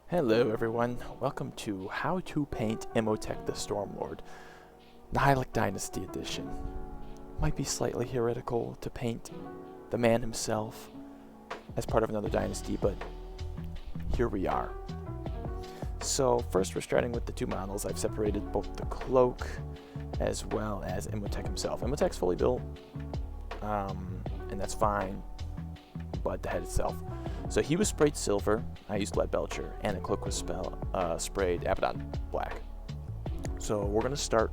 Hello everyone, welcome to How to Paint Imotekh the Stormlord, Nihilakh Dynasty edition. Might be slightly heretical to paint the man himself as part of another dynasty, but here we are. So first we're starting with the two models. I've separated both the cloak as well as Imotekh himself. Imotech's fully built, and that's fine, but the head itself. So he was sprayed silver, I used lead belcher, and the cloak was sprayed Abaddon black. So we're going to start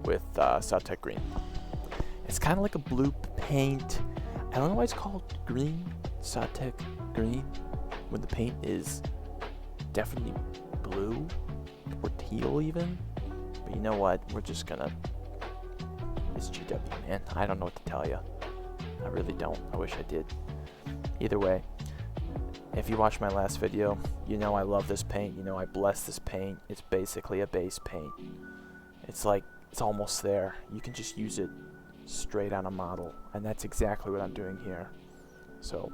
with Imotekh green. It's kind of like a blue paint. I don't know why it's called green, Imotekh green, when the paint is definitely blue, or teal even. But you know what, we're just going to, it's GW, man. I don't know what to tell you. I really don't. I wish I did. Either way. If you watched my last video, you know I love this paint, you know I bless this paint. It's basically a base paint. It's like, it's almost there. You can just use it straight on a model, and that's exactly what I'm doing here. So,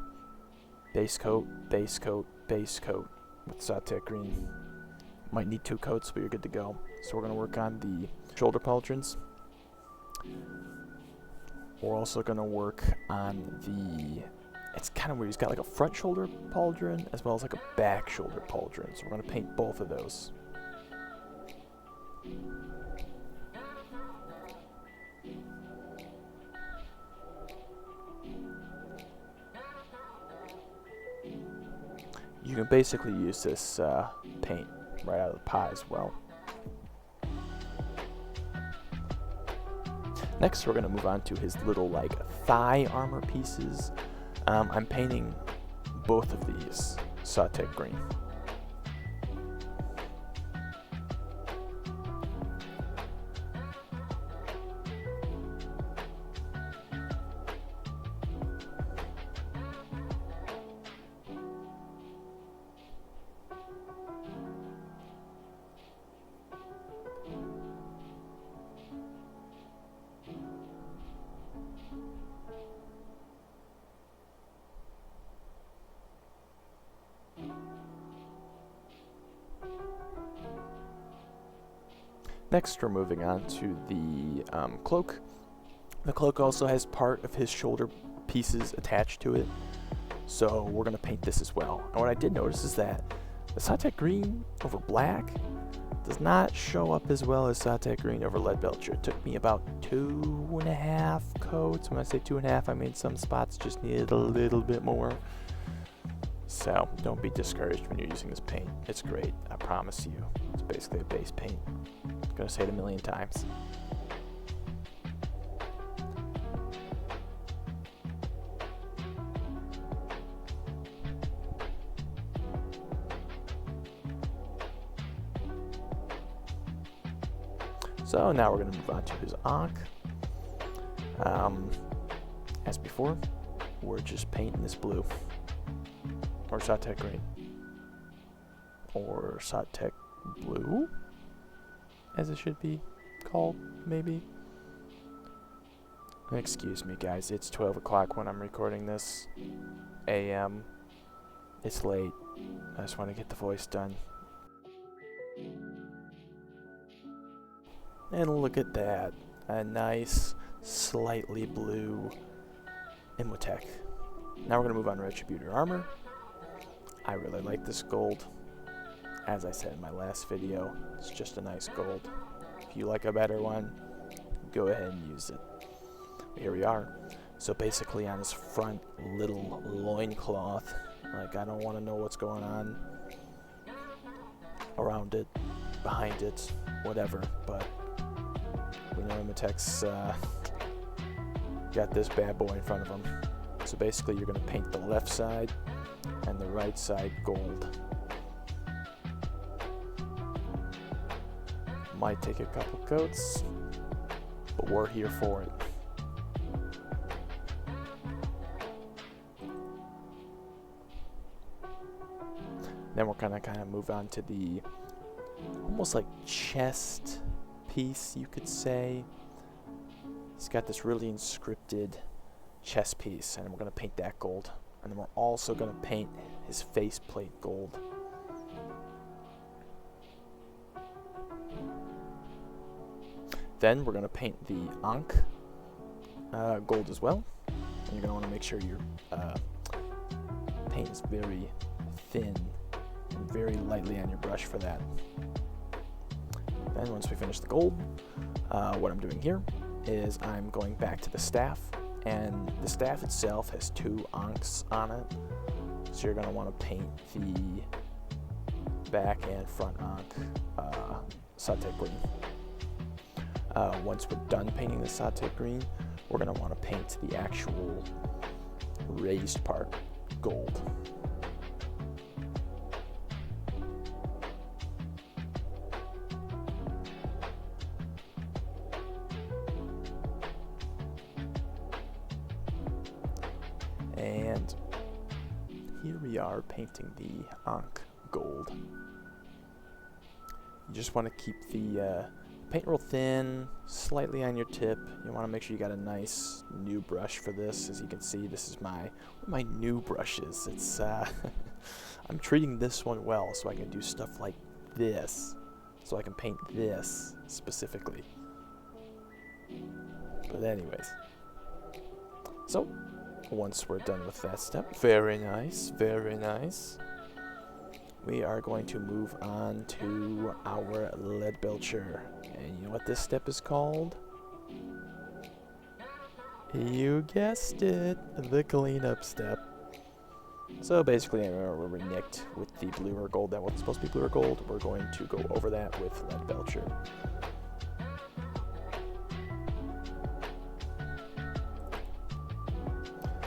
base coat, base coat, base coat with Imotekh green. Might need 2 coats, but you're good to go. So we're going to work on the shoulder pauldrons. We're also going to work on the... It's kind of weird. He's got like a front shoulder pauldron as well as like a back shoulder pauldron. So we're going to paint both of those. You can basically use this paint right out of the pie as well. Next, we're going to move on to his little like thigh armor pieces. I'm painting both of these Imotekh green. Next, we're moving on to the cloak. The cloak also has part of his shoulder pieces attached to it, so we're going to paint this as well. And what I did notice is that the Imotekh green over black does not show up as well as Imotekh green over lead belcher. It took me about 2.5 coats. When I say 2.5, I mean some spots just needed a little bit more. So don't be discouraged when you're using this paint. It's great, I promise you. It's basically a base paint. I'm gonna say it a million times. So now we're gonna move on to his Ankh. As before, we're just painting this blue. Or Imotekh green. Or Imotekh blue, as it should be called, maybe. Excuse me, guys. It's 12 o'clock when I'm recording this. AM. It's late. I just want to get the voice done. And look at that. A nice, slightly blue Imotekh. Now we're going to move on to Retributor armor. I really like this gold. As I said in my last video, it's just a nice gold. If you like a better one, go ahead and use it. But here we are. So basically on his front little loincloth, like I don't want to know what's going on around it, behind it, whatever, but we know Imotech's got this bad boy in front of him. So basically you're going to paint the left side and the right side gold. Might take a couple coats, but we're here for it. Then we're gonna kind of move on to the almost like chest piece, you could say. He's got this really inscripted chest piece, and we're gonna paint that gold. And then we're also gonna paint his faceplate gold. Then we're going to paint the Ankh gold as well. And you're going to want to make sure your paint is very thin and very lightly on your brush for that. Then once we finish the gold, what I'm doing here is I'm going back to the staff, and the staff itself has 2 Ankhs on it. So you're going to want to paint the back and front Ankh Imotekh green. Once we're done painting the Imotekh green, we're going to want to paint the actual raised part gold. And here we are painting the Ankh gold. You just want to keep the paint real thin, slightly on your tip. You want to make sure you got a nice new brush for this. As you can see, this is my new brushes. It's I'm treating this one well, so I can do stuff like this. So I can paint this specifically. But anyways, so once we're done with that step, very nice, very nice, we are going to move on to our lead belcher. And you know what this step is called? You guessed it, the cleanup step. So basically, where we nicked with the blue or gold that wasn't supposed to be blue or gold, we're going to go over that with lead belcher.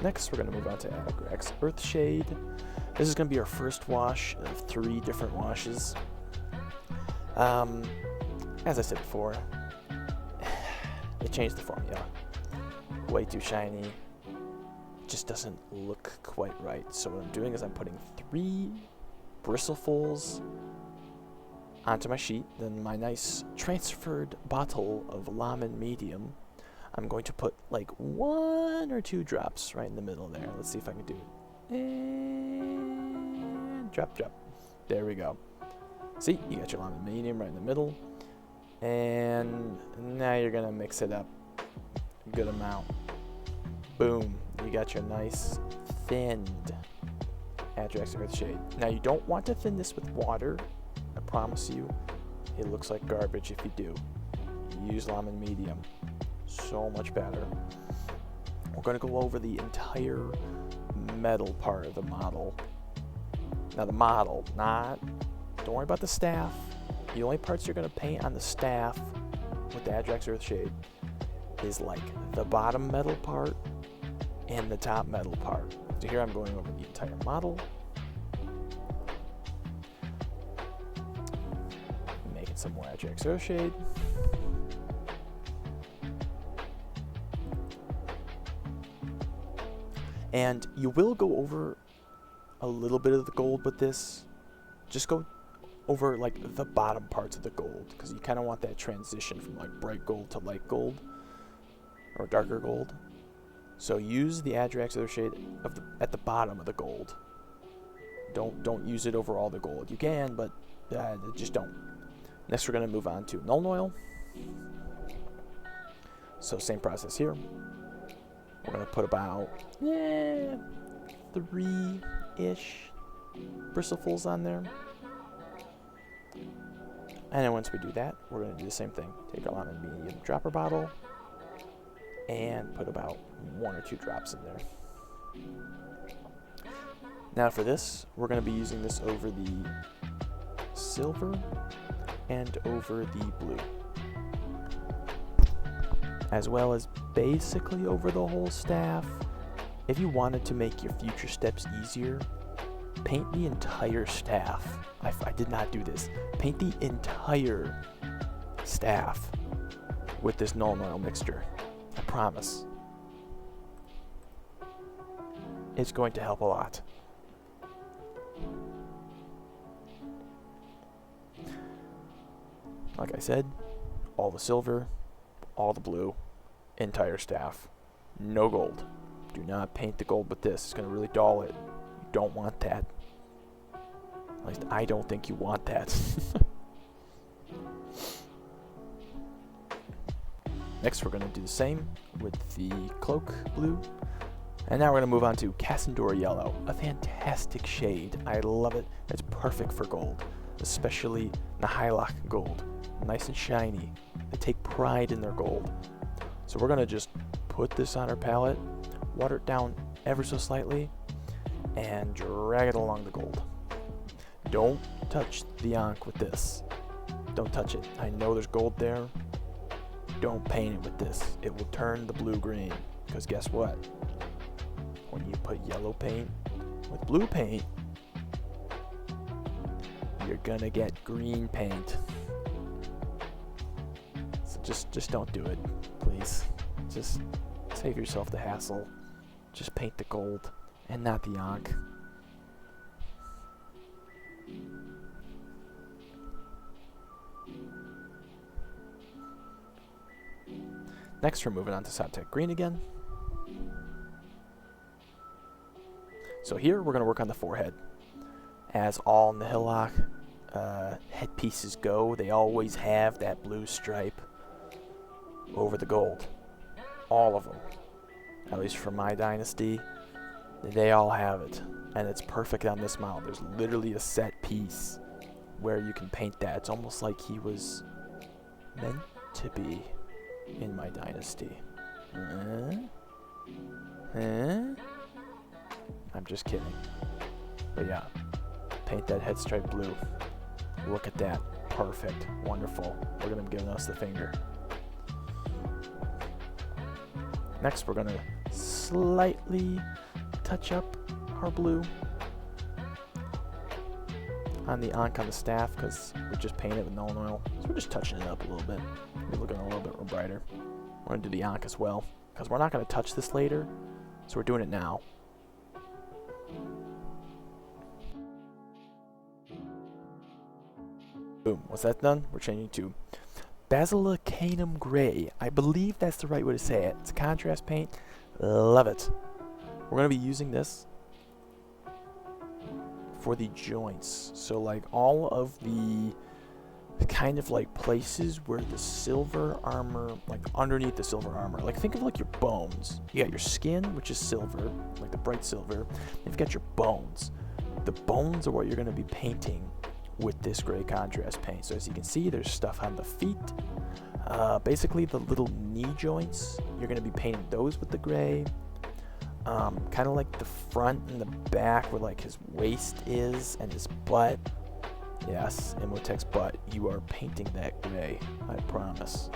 Next, we're going to move on to Agrax Earthshade. This is going to be our first wash of 3 different washes. As I said before, they changed the formula. Way too shiny. Just doesn't look quite right. So what I'm doing is I'm putting 3 bristlefuls onto my sheet. Then my nice transferred bottle of Lemon Medium, I'm going to put like 1 or 2 drops right in the middle there. Let's see if I can do it. And drop, drop. There we go. See, you got your Lemon Medium right in the middle. And now you're going to mix it up a good amount. Boom. You got your nice thinned Agrax Earthshade. Now you don't want to thin this with water. I promise you, it looks like garbage if you do. Use Lemon Medium. So much better. We're going to go over the entire metal part of the model. Now the model, don't worry about the staff. The only parts you're going to paint on the staff with the Agrax Earthshade is like the bottom metal part and the top metal part. So here I'm going over the entire model. Making some more Agrax Earthshade. And you will go over a little bit of the gold with this. Just go over like the bottom parts of the gold, because you kind of want that transition from like bright gold to light gold or darker gold. So use the Agrax Earthshade at the bottom of the gold. Don't use it over all the gold. You can, but just don't. Next, we're going to move on to Nuln Oil. So same process here. We're going to put about 3-ish bristlefuls on there. And then once we do that, we're going to do the same thing. Take our Lemon Medium dropper bottle and put about 1 or 2 drops in there. Now for this, we're going to be using this over the silver and over the blue, as well as basically over the whole staff. If you wanted to make your future steps easier, paint the entire staff. I did not do this. Paint the entire staff with this Nuln Oil mixture. I promise. It's going to help a lot. Like I said, all the silver, all the blue, entire staff. No gold. Do not paint the gold with this. It's going to really dull it. You don't want that. At least I don't think you want that. Next we're going to do the same with the cloak blue. And now we're going to move on to Cassandora Yellow, a fantastic shade. I love it. It's perfect for gold, especially Nihilakh gold. Nice and shiny. They take pride in their gold. So we're going to just put this on our palette, water it down ever so slightly, and drag it along the gold. Don't touch the Ankh with this. Don't touch it. I know there's gold there. Don't paint it with this. It will turn the blue green. Because guess what? When you put yellow paint with blue paint, you're gonna get green paint. So just don't do it, please. Just save yourself the hassle. Just paint the gold and not the Ankh. Next, we're moving on to Imotekh Green again. So here, we're going to work on the forehead. As all Nihilakh headpieces go, they always have that blue stripe over the gold. All of them. At least for my dynasty, they all have it. And it's perfect on this model. There's literally a set piece where you can paint that. It's almost like he was meant to be in my dynasty. I'm just kidding. But yeah, paint that head stripe blue. Look at that. Perfect. Wonderful. Look at him giving us the finger. Next, we're going to slightly touch up our blue on the Ankh on the staff, because we just painted it with Nuln Oil. So we're just touching it up a little bit. We're looking a little bit more brighter. We're going to do the Ankh as well, because we're not going to touch this later, so we're doing it now. Boom. Once that's done, we're changing to Basilicanum Gray. I believe that's the right way to say it. It's a contrast paint. Love it. We're going to be using this for the joints. So like all of the kind of like places where the silver armor, like underneath the silver armor, like think of like your bones. You got your skin, which is silver, like the bright silver. You've got your bones. The bones are what you're going to be painting with this gray contrast paint. So as you can see, there's stuff on the feet. Basically the little knee joints, you're going to be painting those with the gray. Kind of like the front and the back where like his waist is and his butt. Yes, Imotech's butt. You are painting that gray, I promise.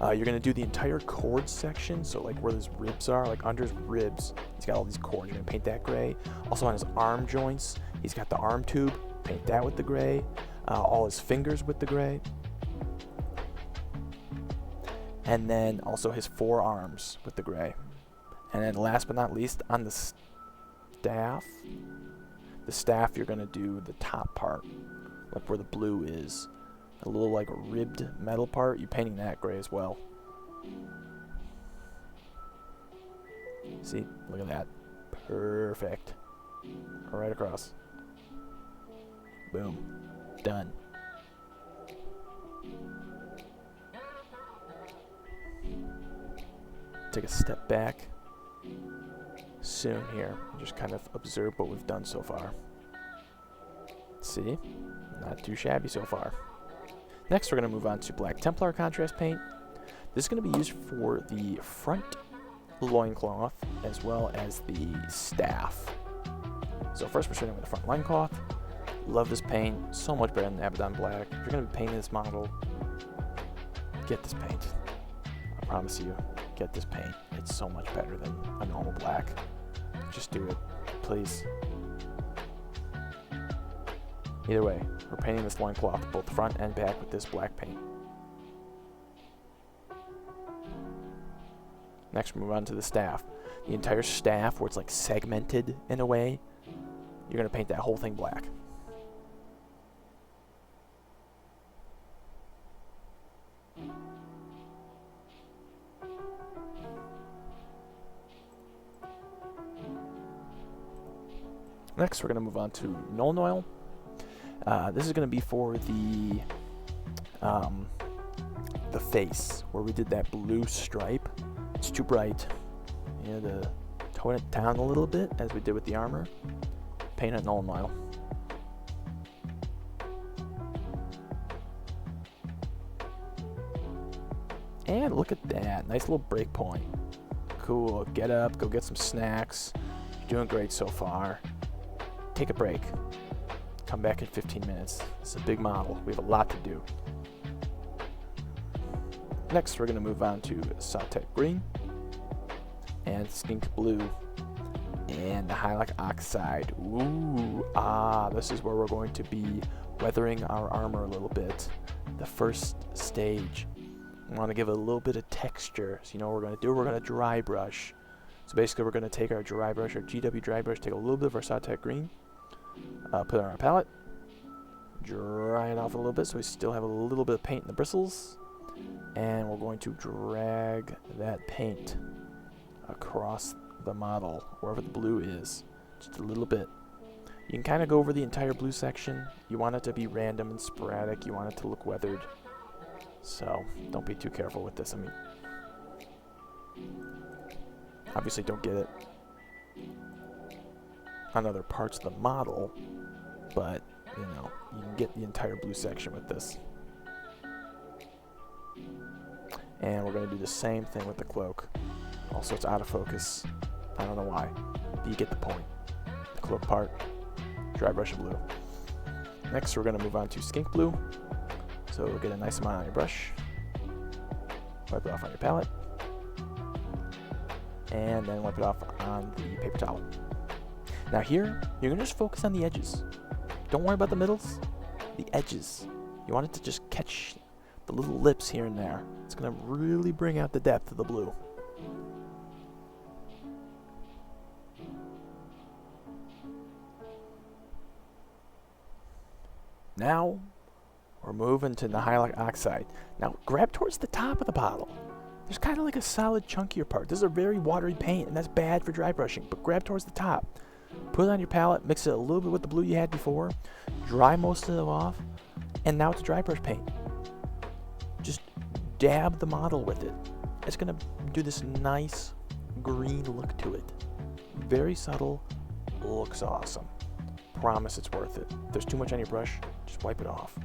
You're going to do the entire cord section, so like where his ribs are, like under his ribs, he's got all these cords. You're going to paint that gray. Also on his arm joints, he's got the arm tube. Paint that with the gray. All his fingers with the gray. And then also his forearms with the gray. And then last but not least, on the staff. The staff, you're going to do the top part, like where the blue is. A little like ribbed metal part, you're painting that gray as well. See? Look at that. Perfect. Right across. Boom. Done. Take a step back. Soon here. Just kind of observe what we've done so far. See? Not too shabby so far. Next, we're going to move on to Black Templar contrast paint. This is going to be used for the front loincloth as well as the staff. So first we're starting with the front loincloth. Love this paint. So much better than Abaddon Black. If you're going to be painting this model, get this paint. I promise you, get this paint. It's so much better than a normal black. Just do it, please. Either way, we're painting this loincloth both front and back with this black paint. Next, we move on to the staff. The entire staff, where it's like segmented in a way, you're going to paint that whole thing black. Next, we're going to move on to Nuln Oil. This is going to be for the the face, where we did that blue stripe. It's too bright. You had to tone it down a little bit, as we did with the armor. Paint it null and mile. And look at that, nice little break point. Cool, get up, go get some snacks. You're doing great so far. Take a break. Come back in 15 minutes. It's a big model, we have a lot to do. Next, we're gonna move on to Imotekh green, and skink blue, and the Nihilakh oxide. Ooh, this is where we're going to be weathering our armor a little bit. The first stage. I want to give it a little bit of texture. So you know what we're going to do? We're going to dry brush. So basically we're going to take our dry brush, our GW dry brush, take a little bit of our Imotekh green, put it on our palette, dry it off a little bit so we still have a little bit of paint in the bristles, and we're going to drag that paint across the model, wherever the blue is, just a little bit. You can kind of go over the entire blue section. You want it to be random and sporadic. You want it to look weathered. So, don't be too careful with this. I mean, obviously don't get it on other parts of the model, but, you know, you can get the entire blue section with this. And we're going to do the same thing with the cloak. Also, it's out of focus. I don't know why, but you get the point. The cloak part, dry brush of blue. Next, we're going to move on to skink blue. So get a nice amount on your brush, wipe it off on your palette, and then wipe it off on the paper towel. Now here, you're going to just focus on the edges. Don't worry about the middles, the edges. You want it to just catch the little lips here and there. It's going to really bring out the depth of the blue. Now, we're moving to Nihilakh oxide. Now, grab towards the top of the bottle. There's kind of like a solid chunkier part. This is a very watery paint, and that's bad for dry brushing, but grab towards the top. Put it on your palette, mix it a little bit with the blue you had before, dry most of it off, and now it's dry brush paint. Just dab the model with it. It's going to do this nice green look to it. Very subtle, looks awesome. Promise it's worth it. If there's too much on your brush, just wipe it off.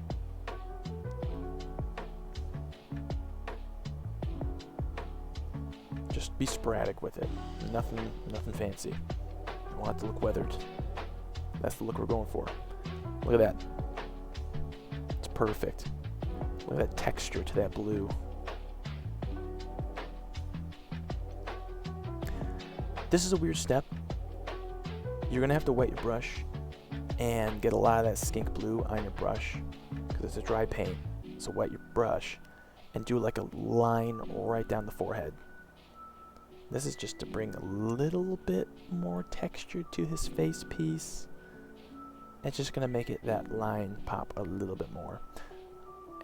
Just be sporadic with it. Nothing fancy. You want it to look weathered. That's the look we're going for. Look at that. It's perfect. Look at that texture to that blue. This is a weird step. You're gonna have to wet your brush and get a lot of that skink blue on your brush because it's a dry paint. So wet your brush and do like a line right down the forehead. This is just to bring a little bit more texture to his face piece. It's just going to make it that line pop a little bit more.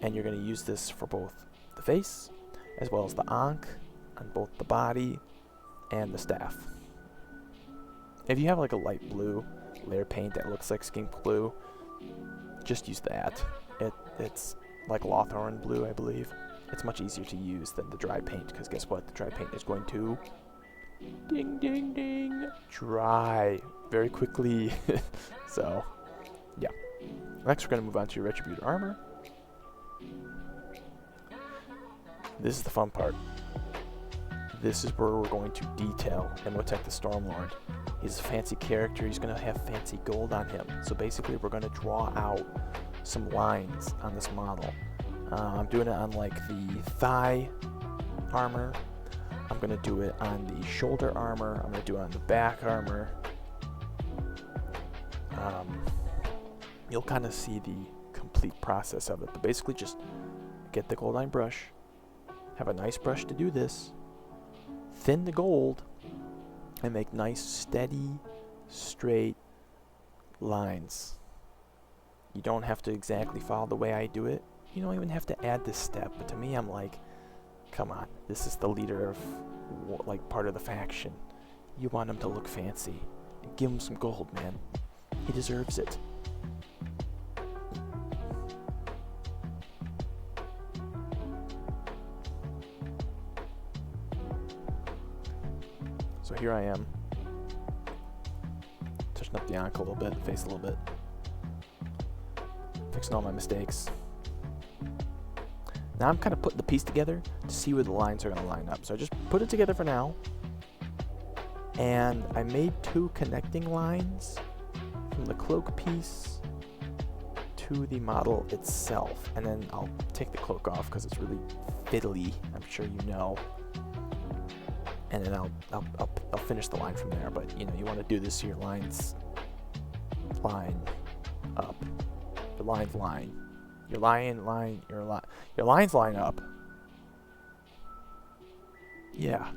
And you're going to use this for both the face as well as the ankh on both the body and the staff. If you have like a light blue layer paint that looks like skink blue, just use that. It's like Lawthorn blue, I believe. It's much easier to use than the dry paint, because guess what? The dry paint is going to ding ding ding dry very quickly. So yeah, next we're going to move on to your Retributor armor. This is the fun part. This is where we're going to detail Imotekh the Stormlord. He's a fancy character. He's going to have fancy gold on him. So basically we're going to draw out some lines on this model. I'm doing it on like the thigh armor. I'm going to do it on the shoulder armor. I'm going to do it on the back armor. You'll kind of see the complete process of it. But basically just get the gold line brush. Have a nice brush to do this. Thin the gold. And make nice, steady, straight lines. You don't have to exactly follow the way I do it. You don't even have to add this step, but to me I'm like, come on, this is the leader of like part of the faction. You want him to look fancy. Give him some gold, man. He deserves it. So here I am, touching up the ankle a little bit, the face a little bit, fixing all my mistakes. Now I'm kind of putting the piece together to see where the lines are going to line up. So I just put it together for now, and I made 2 connecting lines from the cloak piece to the model itself, and then I'll take the cloak off because it's really fiddly, I'm sure you know, and then I'll finish the line from there. But you know, you want to do this so your lines line up, your lines line, your lines line up. Yeah.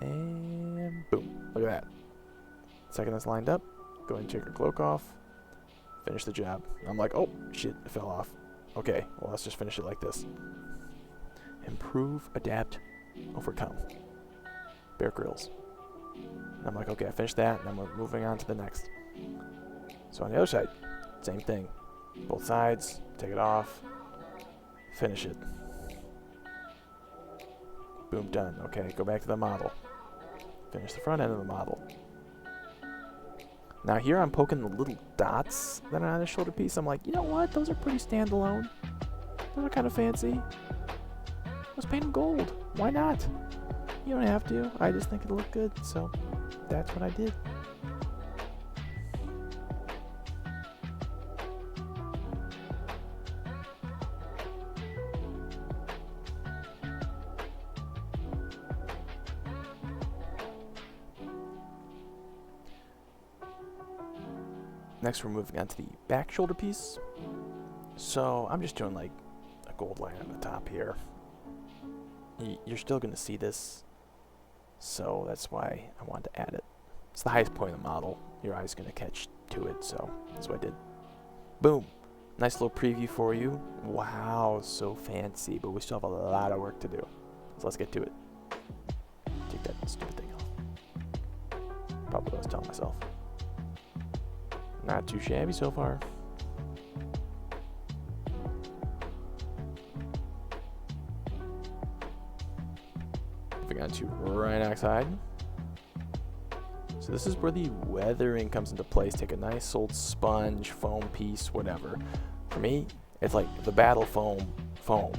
And boom, look at that. Second that's lined up, go ahead and take your cloak off, finish the job. I'm like, oh shit, it fell off. Okay, well let's just finish it like this. Improve, adapt, overcome. Bear Grylls. And I'm like, okay, I finished that, and then we're moving on to the next. So on the other side, same thing. Both sides, take it off, finish it. Boom, done. Okay, go back to the model. Finish the front end of the model. Now here I'm poking the little dots that are on the shoulder piece. I'm like, you know what? Those are pretty standalone. Those are kind of fancy. Let's paint them gold. Why not? You don't have to. I just think it'll look good, so that's what I did. Next we're moving on to the back shoulder piece. So I'm just doing like a gold line on the top here. You're still going to see this, so that's why I wanted to add it. It's the highest point of the model. Your eye's going to catch to it, so that's what I did. Boom. Nice little preview for you. Wow, so fancy, but we still have a lot of work to do. So let's get to it. Take that stupid thing off. Probably what I was telling myself. Not too shabby so far. Moving on to right outside. So this is where the weathering comes into place. Take a nice old sponge, foam piece, whatever. For me, it's like the battle foam.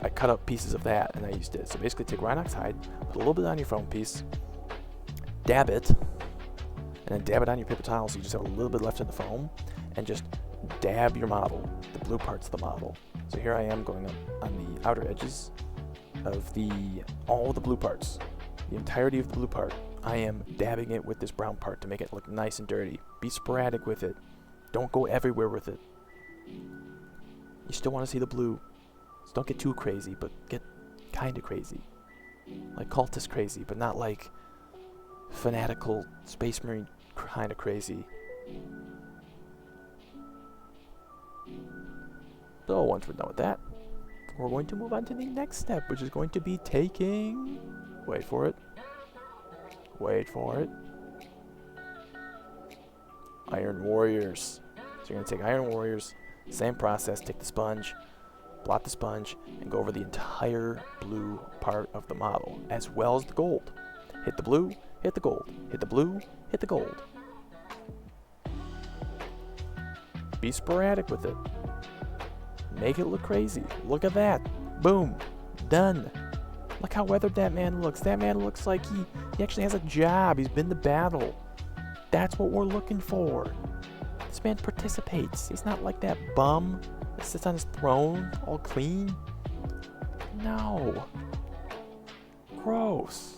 I cut up pieces of that and I used it. So basically take Rhinox hide, put a little bit on your foam piece, dab it, and then dab it on your paper towel so you just have a little bit left in the foam, and just dab your model, the blue parts of the model. So here I am going up on the outer edges of all the blue parts, the entirety of the blue part. I am dabbing it with this brown part to make it look nice and dirty. Be sporadic with it. Don't go everywhere with it. You still want to see the blue. So don't get too crazy, but get kind of crazy. Like cultist crazy, but not like fanatical space marine kind of crazy. So once we're done with that, we're going to move on to the next step, which is going to be taking, wait for it, Iron Warriors. So you're going to take Iron Warriors, same process, take the sponge, blot the sponge, and go over the entire blue part of the model, as well as the gold. Hit the blue, hit the gold, hit the blue, hit the gold. Be sporadic with it. Make it look crazy. Look at that. Boom. Done. Look how weathered that man looks. That man looks like he actually has a job. He's been to battle. That's what we're looking for. This man participates. He's not like that bum that sits on his throne all clean. No. Gross.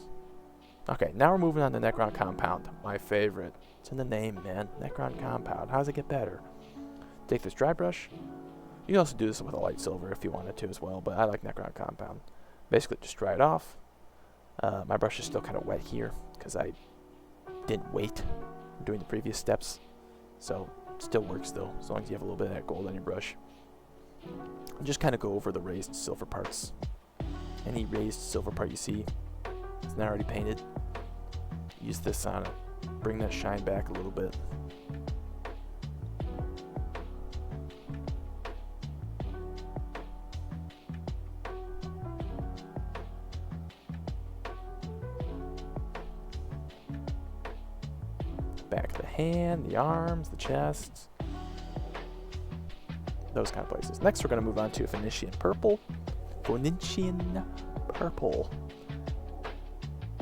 Okay, now we're moving on to Necron Compound. My favorite. It's in the name, man. Necron Compound. How does it get better? Take this dry brush. You can also do this with a light silver if you wanted to as well, but I like Necron Compound. Basically, just dry it off. My brush is still kind of wet here because I didn't wait doing the previous steps. So, it still works though, as long as you have a little bit of that gold on your brush. And just kind of go over the raised silver parts. Any raised silver part you see, it's not already painted. Use this on it. Bring that shine back a little bit. back of the hand, the arms, the chest, those kind of places. Next, we're going to move on to Phoenician Purple. Phoenician Purple.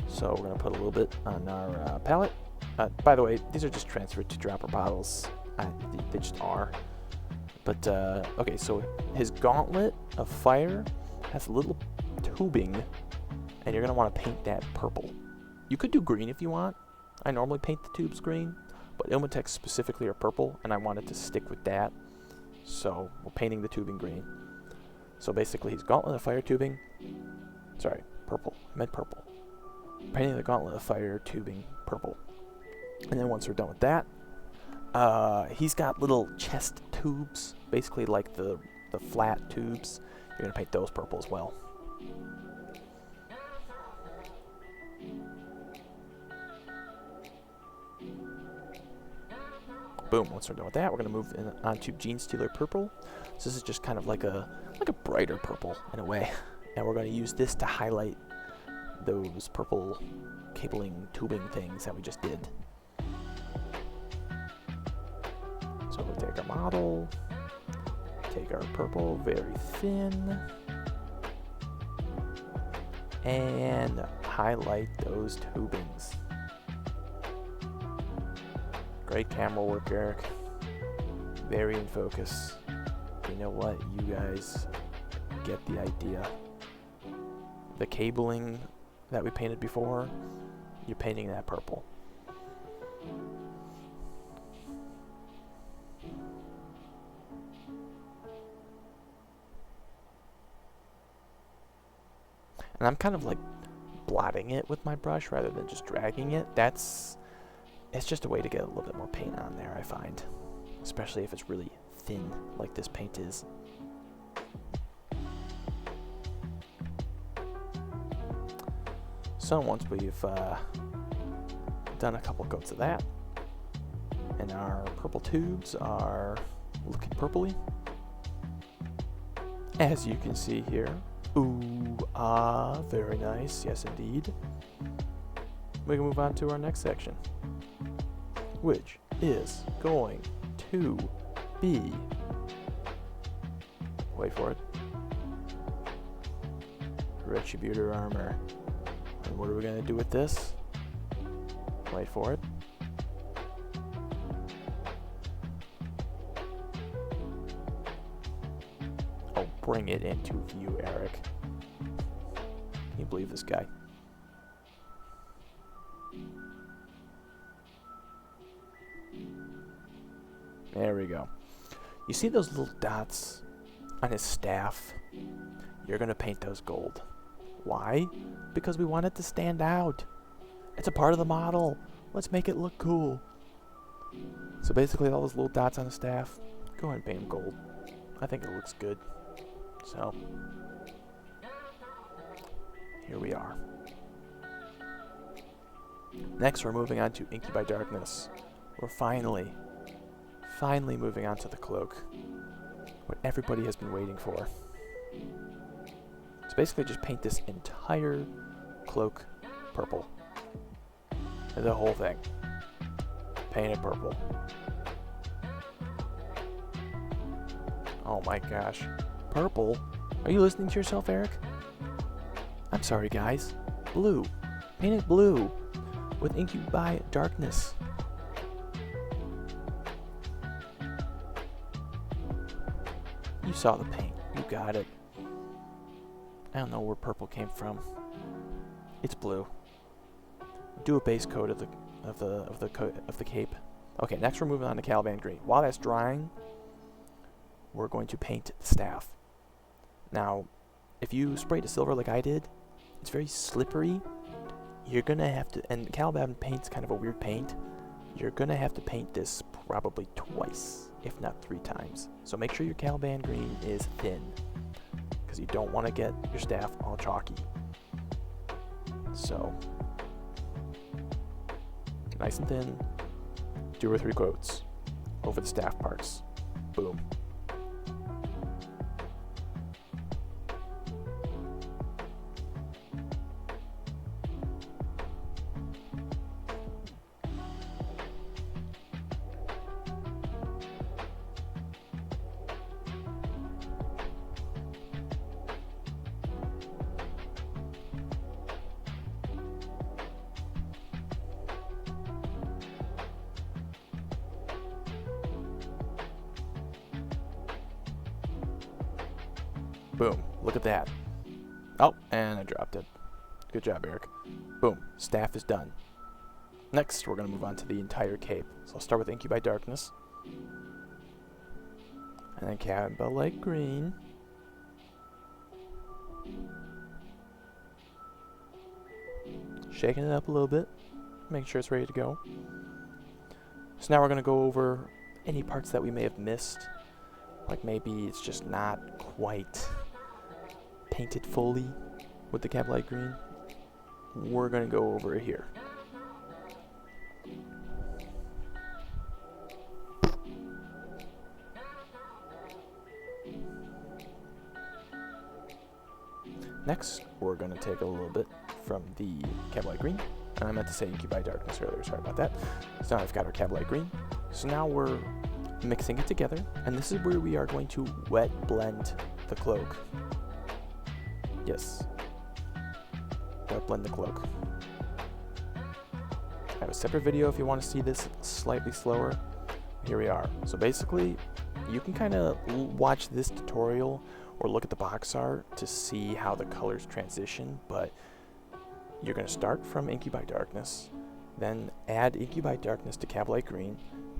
So we're going to put a little bit on our palette. By the way, these are just transferred to dropper bottles. They just are. But, okay, so his gauntlet of fire has a little tubing, and you're going to want to paint that purple. You could do green if you want. I normally paint the tubes green, but Imotekh specifically are purple, and I wanted to stick with that. So we're painting the tubing green. So basically, his gauntlet of fire tubing. Sorry, purple. I meant purple. Painting the gauntlet of fire tubing purple. And then once we're done with that, he's got little chest tubes, basically like the flat tubes. You're going to paint those purple as well. Boom, once we're done with that, we're going to move on to Gene Stealer Purple. So this is just kind of like a brighter purple in a way. And we're going to use this to highlight those purple cabling tubing things that we just did. So we'll take our model, take our purple very thin, and highlight those tubings. Great camera work, Eric. Very in focus. You know what? You guys get the idea. The cabling that we painted before, you're painting that purple. And I'm kind of like blotting it with my brush rather than just dragging it. It's just a way to get a little bit more paint on there, I find. Especially if it's really thin, like this paint is. So once we've done a couple coats of that, and our purple tubes are looking purpley, as you can see here. Ooh, ah, very nice, yes indeed. We can move on to our next section, which is going to be, wait for it, Retributor armor. And what are we going to do with this? Wait for it. Oh, bring it into view, Eric. Can you believe this guy? There we go. You see those little dots on his staff? You're going to paint those gold. Why? Because we want it to stand out. It's a part of the model. Let's make it look cool. So basically all those little dots on the staff, go ahead and paint them gold. I think it looks good. So, here we are. Next we're moving on to Inky by Darkness. We're finally moving on to the cloak. What everybody has been waiting for. So basically just paint this entire cloak purple. The whole thing. Paint it purple. Oh my gosh. Purple? Are you listening to yourself, Eric? I'm sorry, guys. Blue. Paint it blue. With Inky by Darkness. You saw the paint. You got it. I don't know where purple came from. It's blue. Do a base coat of the cape. Okay, next we're moving on to Caliban Green. While that's drying, we're going to paint the staff. Now, if you spray to silver like I did, it's very slippery. You're gonna have to, and Caliban paint's kind of a weird paint. You're gonna have to paint this probably twice, if not 3 times. So make sure your Caliban Green is thin, because you don't want to get your staff all chalky. So, nice and thin, 2 or 3 coats over the staff parts. Boom. Boom. Look at that. Oh, and I dropped it. Good job, Eric. Boom. Staff is done. Next, we're going to move on to the entire cape. So I'll start with Incubi Darkness. And then Cabalite Green. Shaking it up a little bit. Making sure it's ready to go. So now we're going to go over any parts that we may have missed. Like maybe it's just not quite painted fully with the Cabalite Green. We're going to go over here. Next, we're going to take a little bit from the Cabalite Green. And I meant to say Incubi Darkness earlier, sorry about that. So now I've got our Cabalite Green. So now we're mixing it together. And this is where we are going to wet blend the cloak. Yes. Wet blend the cloak. I have a separate video if you want to see this slightly slower. Here we are. So basically, you can kind of watch this tutorial or look at the box art to see how the colors transition, but you're going to start from Incubi Darkness, then add Incubi Darkness to Cabalite Green,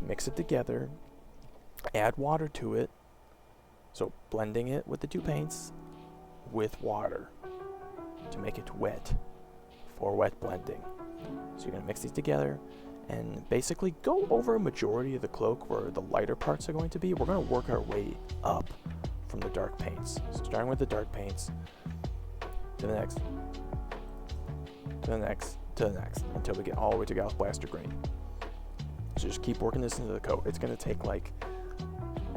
mix it together, add water to it, so blending it with the two paints with water to make it wet for wet blending. So you're going to mix these together and basically go over a majority of the cloak where the lighter parts are going to be. We're going to work our way up from the dark paints. So starting with the dark paints, to the next, to the next, to the next, until we get all the way to Gauss Blaster Green. So just keep working this into the coat. It's going to take like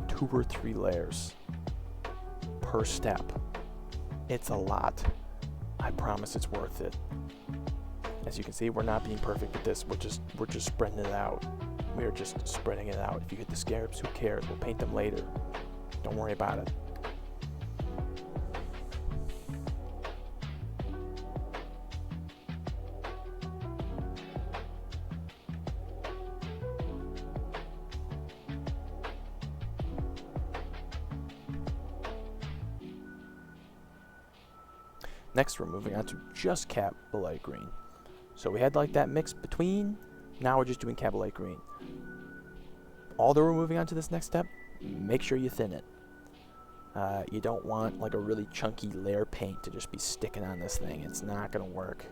2 or 3 layers per step. It's a lot. I promise it's worth it. As you can see, we're not being perfect with this. We're just spreading it out. We are just spreading it out. If you hit the scarabs, who cares? We'll paint them later. Don't worry about it. Next, we're moving on to just Cabalite Green. So we had like that mix between, now we're just doing Cabalite Green. Although we're moving on to this next step, make sure you thin it. You don't want like a really chunky layer paint to just be sticking on this thing. It's not going to work.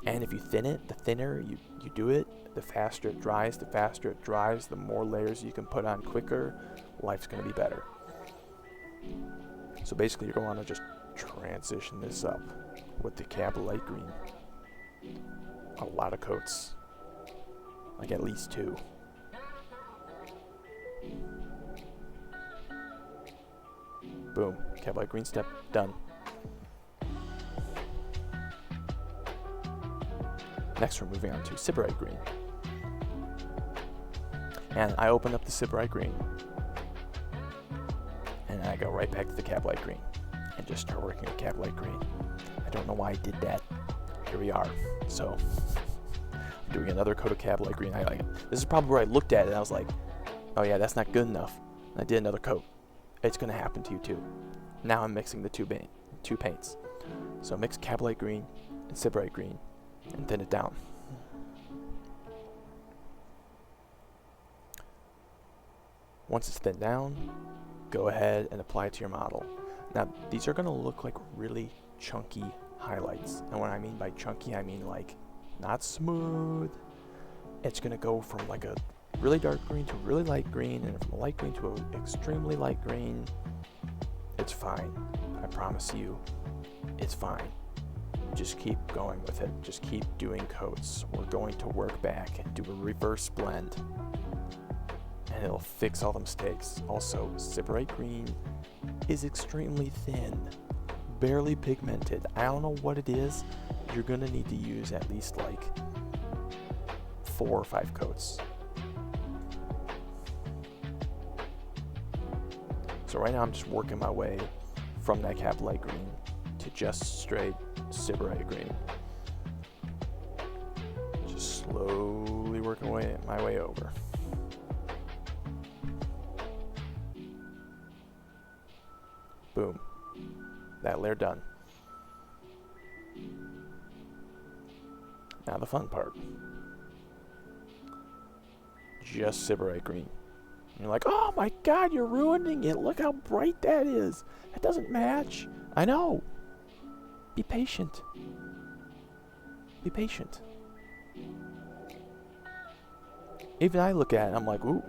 And if you thin it, the thinner you do it, the faster it dries. The faster it dries, the more layers you can put on quicker. Life's going to be better. So basically you're going to just transition this up with the Cabalite Green. A lot of coats. Like at least 2. Boom. Cabalite Green step done. Next we're moving on to Sybarite Green. And I open up the Sybarite Green. And I go right back to the Cabalite Green. And just start working with Cabalite Green. I don't know why I did that. Here we are. So, I'm doing another coat of Cabalite Green. I like it. This is probably where I looked at it and I was like, oh yeah, that's not good enough. And I did another coat. It's going to happen to you too. Now I'm mixing the two paints. So mix Cabalite Green and Sybarite Green and thin it down. Once it's thinned down, go ahead and apply it to your model. Now, these are going to look like really chunky highlights. And what I mean by chunky, I mean like not smooth. It's going to go from like a really dark green to really light green, and from a light green to an extremely light green. It's fine. I promise you, it's fine. Just keep going with it. Just keep doing coats. We're going to work back and do a reverse blend, and it'll fix all the mistakes. Also, Sybarite Green is extremely thin, barely pigmented. I don't know what it is. You're gonna need to use at least like 4 or 5 coats. So right now I'm just working my way from that Cabalite Green to just straight Sybarite Green. Just slowly working my way over. Boom. That layer done. Now the fun part. Just Sybarite green. And you're like, oh my god, you're ruining it. Look how bright that is. That doesn't match. I know. Be patient. Be patient. Even I look at it and I'm like, ooh.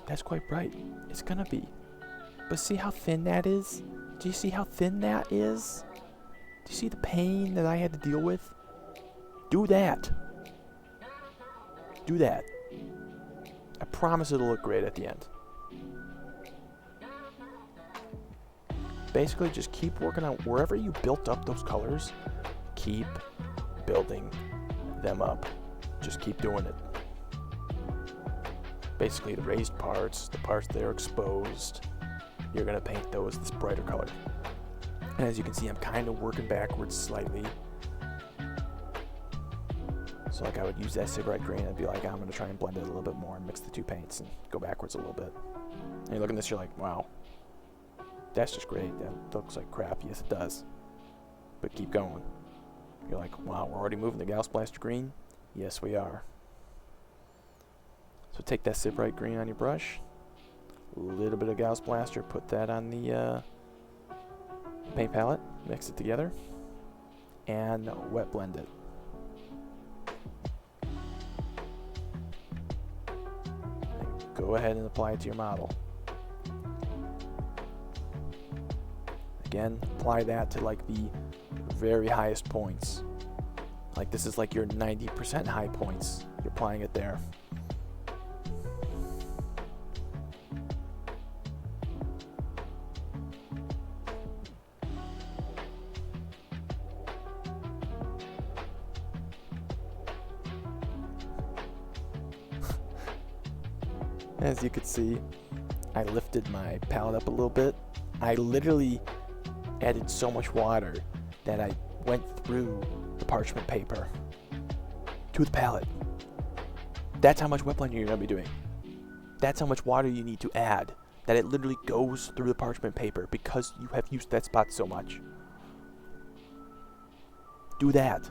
That's quite bright. It's gonna be. But see how thin that is? Do you see how thin that is? Do you see the pain that I had to deal with? Do that. Do that. I promise it'll look great at the end. Basically, just keep working on wherever you built up those colors. Keep building them up. Just keep doing it. Basically, the raised parts, the parts that are exposed, you're going to paint those this brighter color. And as you can see, I'm kind of working backwards slightly. So like I would use that Sybarite green and be like, I'm going to try and blend it a little bit more and mix the two paints and go backwards a little bit. And you look at this, you're like, wow, that's just great. That looks like crap. Yes, it does. But keep going. You're like, wow, we're already moving the Gauss Blaster green? Yes, we are. So take that Sybarite green on your brush, a little bit of Gauss Blaster, put that on the paint palette, mix it together, and wet blend it. And go ahead and apply it to your model. Again, apply that to like the very highest points. Like this is like your 90% high points. You're applying it there. As you could see, I lifted my palette up a little bit. I literally added so much water that I went through the parchment paper to the palette. That's how much wet blending you're going to be doing. That's how much water you need to add, that it literally goes through the parchment paper because you have used that spot so much. Do that.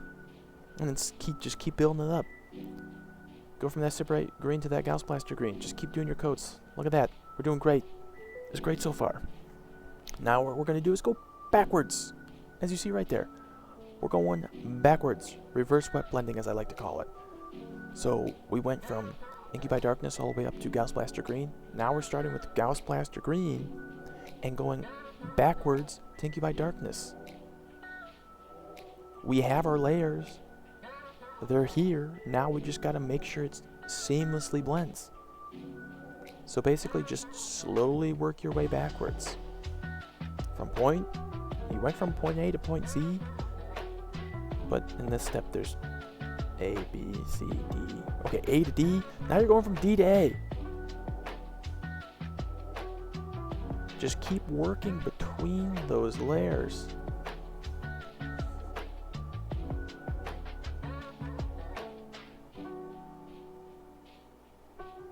And then just keep building it up. Go from that Sybarite green to that Gauss Blaster green. Just keep doing your coats. Look at that. We're doing great. It's great so far. Now what we're going to do is go backwards. As you see right there. We're going backwards. Reverse wet blending, as I like to call it. So we went from Inky by Darkness all the way up to Gauss Blaster green. Now we're starting with Gauss Blaster green and going backwards to Inky by Darkness. We have our layers. They're here. Now we just got to make sure it seamlessly blends. So basically just slowly work your way backwards. You went from point A to point Z, but in this step there's A, B, C, D. Okay, A to D. Now you're going from D to A. Just keep working between those layers.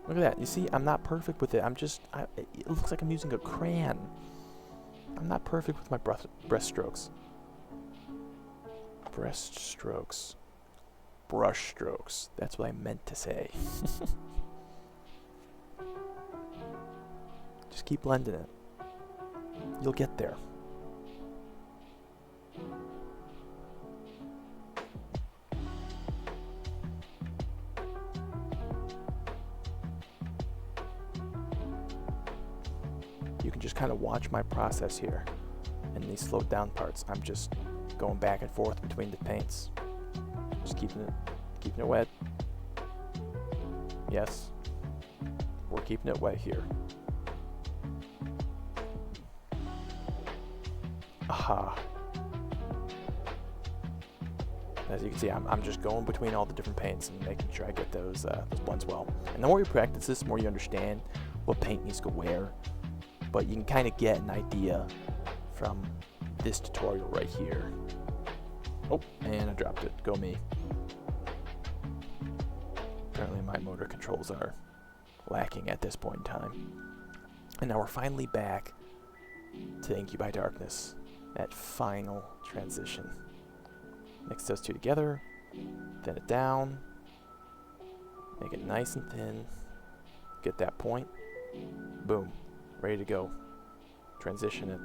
Look at that. You see, I'm not perfect with it. It looks like I'm using a crayon. I'm not perfect with my breast strokes. Breast strokes. Brush strokes. That's what I meant to say. Just keep blending it. You'll get there. You can just kind of watch my process here. In these slowed down parts, I'm just going back and forth between the paints. Just keeping it wet. Yes. We're keeping it wet here. Aha. As you can see, I'm just going between all the different paints and making sure I get those blends well. And the more you practice this, the more you understand what paint needs to go where. But you can kind of get an idea from this tutorial right here. Oh, and I dropped it. Go me. Apparently my motor controls are lacking at this point in time. And now we're finally back to Incubi Darkness, that final transition. Mix those two together, thin it down, make it nice and thin, get that point, boom, ready to go. Transition it.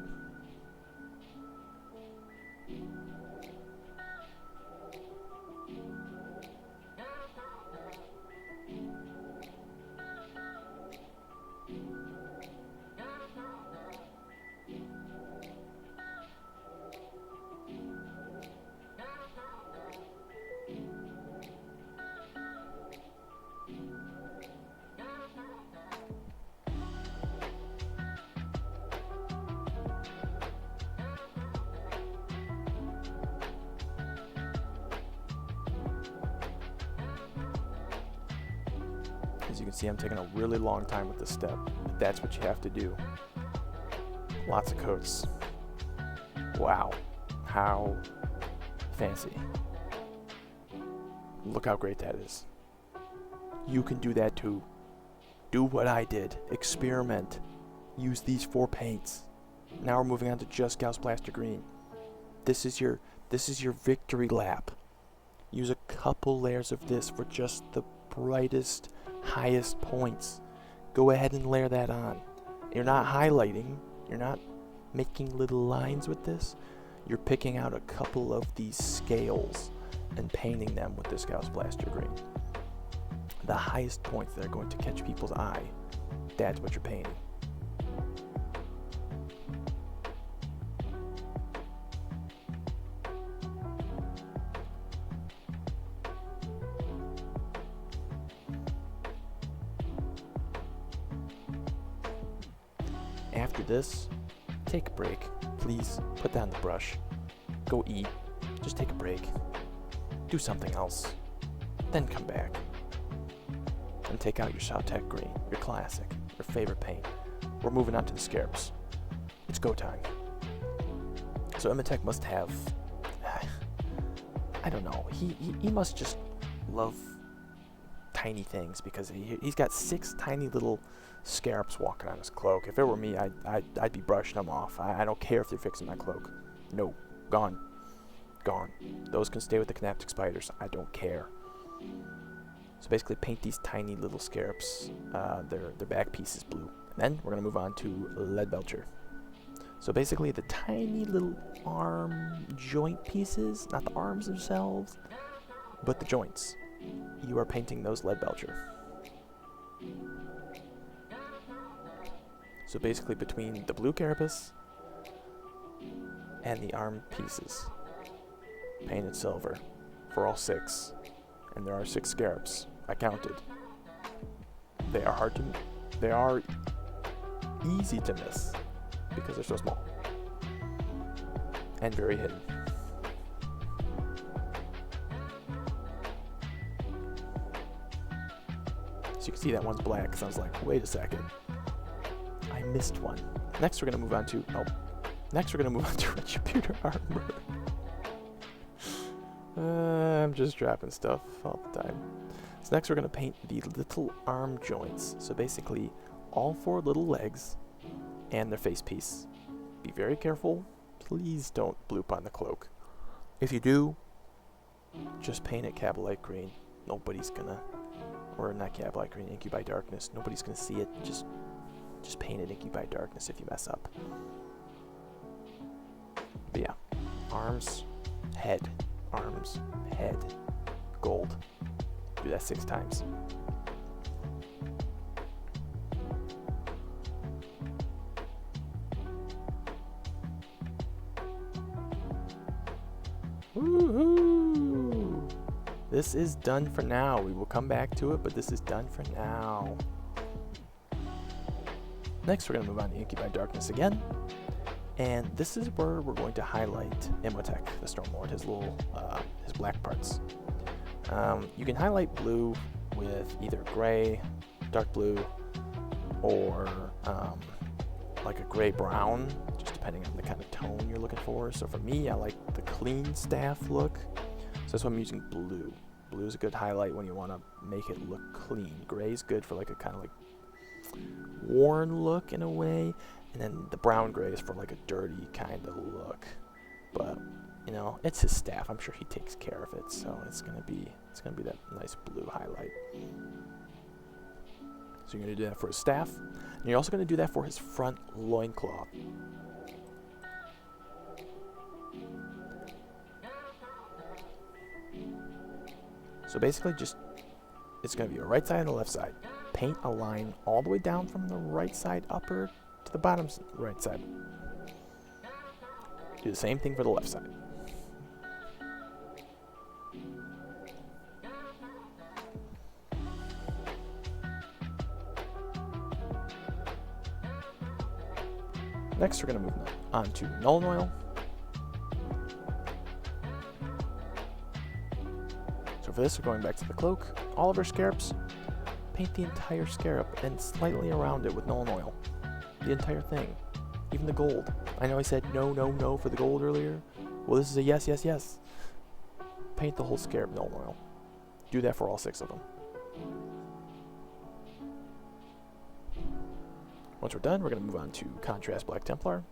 As you can see, I'm taking a really long time with this step, but that's what you have to do. Lots of coats. Wow, how fancy. Look how great that is. You can do that too. Do what I did. Experiment. Use these 4 paints. Now we're moving on to just Gauss Blaster Green. This is your victory lap. Use a couple layers of this for just the brightest, highest points. Go ahead and layer that on. You're not highlighting, you're not making little lines with this. You're picking out a couple of these scales and painting them with this Gauss Blaster Green. The highest points that are going to catch people's eye, that's what you're painting. After this, take a break. Please put down the brush. Go eat. Just take a break. Do something else. Then come back. And take out your Imotekh Green, your classic, your favorite paint. We're moving on to the scarabs. It's go time. So Imotekh must have, I don't know, he must just love tiny things, because he's got 6 tiny little scarabs walking on his cloak. If it were me, I'd be brushing them off. I don't care if they're fixing my cloak. No, gone. Gone. Those can stay with the Canaptic spiders. I don't care. So basically paint these tiny little scarabs. Their back piece is blue. And then we're going to move on to Lead Belcher. So basically the tiny little arm joint pieces, not the arms themselves, but the joints. You are painting those Lead Belcher. So basically between the blue carapace and the arm pieces, painted silver for all 6. And there are 6 scarabs. I counted. They are easy to miss because they're so small and very hidden. So you can see that one's black, so I was like, wait a second, I missed one. Next we're gonna move on to Retributor armor. I'm just dropping stuff all the time. So next we're going to paint the little arm joints. So basically all 4 little legs and their face piece. Be very careful. Please don't bloop on the cloak. If you do, just paint it Cabalite Green. Nobody's gonna, or not Cabalite Green, Incubi Darkness. Nobody's gonna see it. Just paint it Incubi Darkness if you mess up. But yeah, arms, head. Arms, head, gold. Do that 6 times. Woohoo! This is done for now. We will come back to it, but this is done for now. Next, we're going to move on to Incubi Darkness again. And this is where we're going to highlight Imotekh the Stormlord, his little, his black parts. You can highlight blue with either gray, dark blue, or like a gray-brown, just depending on the kind of tone you're looking for. So for me, I like the clean staff look, so that's why I'm using blue. Blue is a good highlight when you want to make it look clean. Gray is good for like a kind of like worn look in a way, And then the brown gray is for like a dirty kind of look. But, you know, it's his staff. I'm sure he takes care of it, so it's gonna be that nice blue highlight. So you're gonna do that for his staff, and you're also gonna do that for his front loincloth. So basically it's going to be a right side and a left side. Paint a line all the way down from the right side upper to the bottom right side. Do the same thing for the left side. Next, we're going to move on to Nuln Oil. So for this, we're going back to the cloak. All of our scarabs, paint the entire scarab and slightly around it with Nuln Oil. The entire thing. Even the gold. I know I said no, no, no for the gold earlier. Well, this is a yes, yes, yes. Paint the whole scarab Nuln Oil. Do that for all 6 of them. Once we're done, we're going to move on to Contrast Black Templar.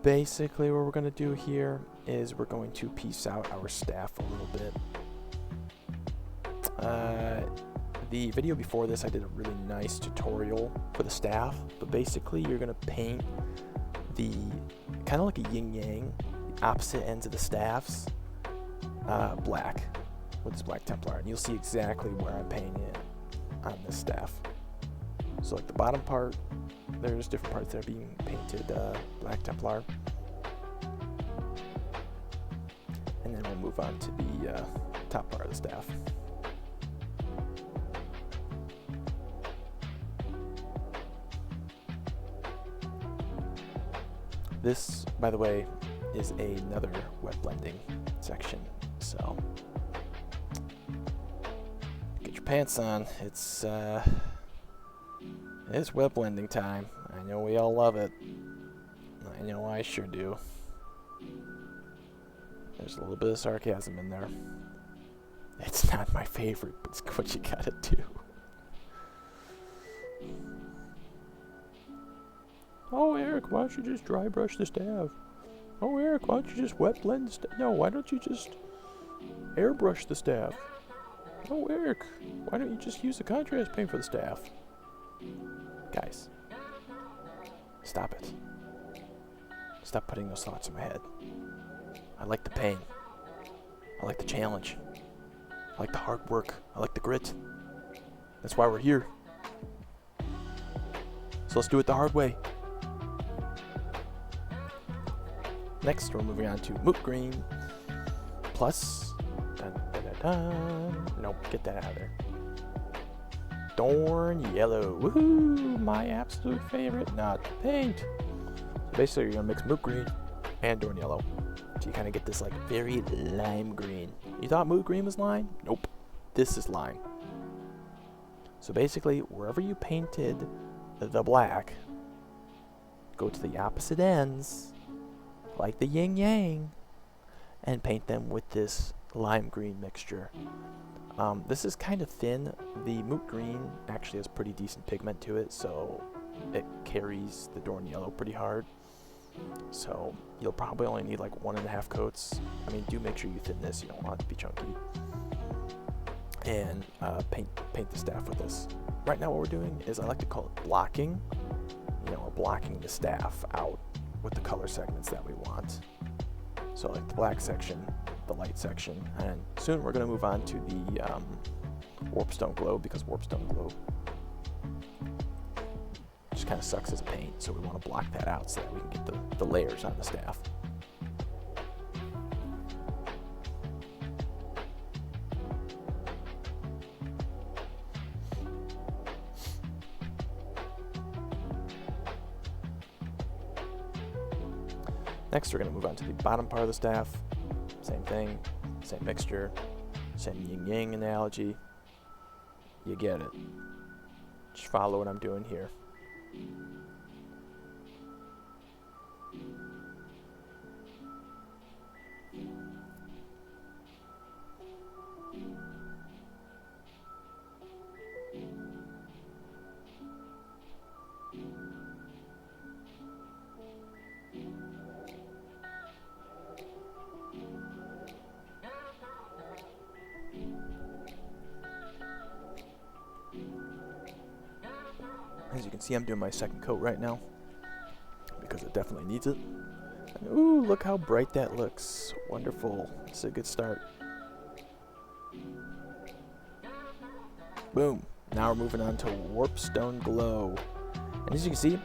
Basically, what we're going to do here is we're going to piece out our staff a little bit. The video before this, I did a really nice tutorial for the staff, but basically you're going to paint the, kind of like a yin-yang, the opposite ends of the staffs, black, with this Black Templar, and you'll see exactly where I'm painting it on this staff. So like the bottom part, there's different parts that are being painted Black Templar. And then we'll move on to the top part of the staff. This, by the way, is another wet blending section, so get your pants on. It's wet blending time. I know we all love it. I know I sure do. There's a little bit of sarcasm in there. It's not my favorite, but it's what you gotta do. Oh, Eric, why don't you just dry brush the staff? Oh, Eric, why don't you just wet blend the staff? No, why don't you just airbrush the staff? Oh, Eric, why don't you just use the contrast paint for the staff? Guys, stop it. Stop putting those thoughts in my head. I like the pain. I like the challenge. I like the hard work. I like the grit. That's why we're here. So let's do it the hard way. Next, we're moving on to Moot Green plus. Dun, dun, dun, dun. Nope, get that out of there. Dorn Yellow. Woohoo! My absolute favorite, not paint. So basically, you're gonna mix Moot Green and Dorn Yellow. So you kind of get this like very lime green. You thought Moot Green was lime? Nope. This is lime. So basically, wherever you painted the black, go to the opposite ends, like the yin yang, and paint them with this lime green mixture. This is kind of thin. The Moot Green actually has pretty decent pigment to it, so it carries the Dorn Yellow pretty hard. So you'll probably only need like 1.5 coats. I mean, do make sure you thin this. You don't want it to be chunky. And paint the staff with this. Right now what we're doing is, I like to call it blocking. You know, we're blocking the staff out with the color segments that we want. So like the black section, the light section, and soon we're going to move on to the Warpstone Glow, because Warpstone Glow just kind of sucks as paint, so we want to block that out so that we can get the layers on the staff. Next, we're going to move on to the bottom part of the staff. Same thing, same mixture, same yin-yang analogy. You get it. Just follow what I'm doing here. See, I'm doing my second coat right now because it definitely needs it. And ooh, look how bright that looks. Wonderful. It's a good start. Boom. Now we're moving on to Warpstone Glow. And as you can see,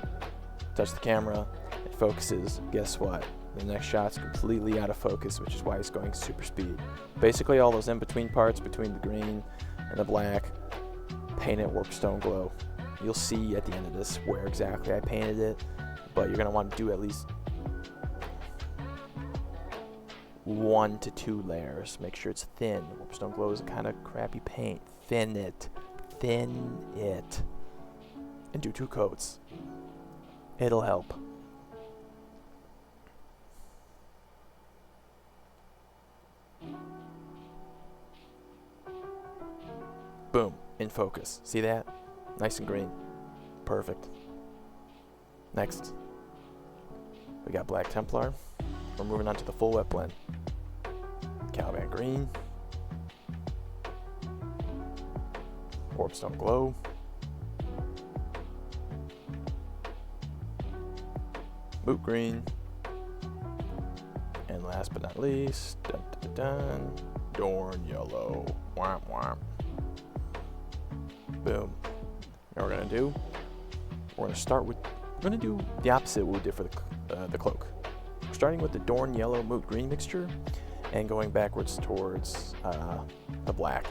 touch the camera, it focuses. Guess what? The next shot's completely out of focus, which is why it's going super speed. Basically all those in-between parts between the green and the black, paint it Warpstone Glow. You'll see at the end of this where exactly I painted it, but you're going to want to do at least 1 to 2 layers. Make sure it's thin. Warpstone Glow is a kind of crappy paint. Thin it. Thin it. And do 2 coats. It'll help. Boom. In focus. See that? Nice and green. Perfect. Next, we got Black Templar. We're moving on to the full wet blend. Caliban Green. Warpstone Glow. Moot Green. And last but not least, dun, dun, dun, dun, Dorn Yellow. Womp womp. Boom. Now we're gonna do. We're gonna start with. We're gonna do the opposite of what we did for the cloak. We're starting with the Dorn Yellow Moot Green mixture, and going backwards towards the black.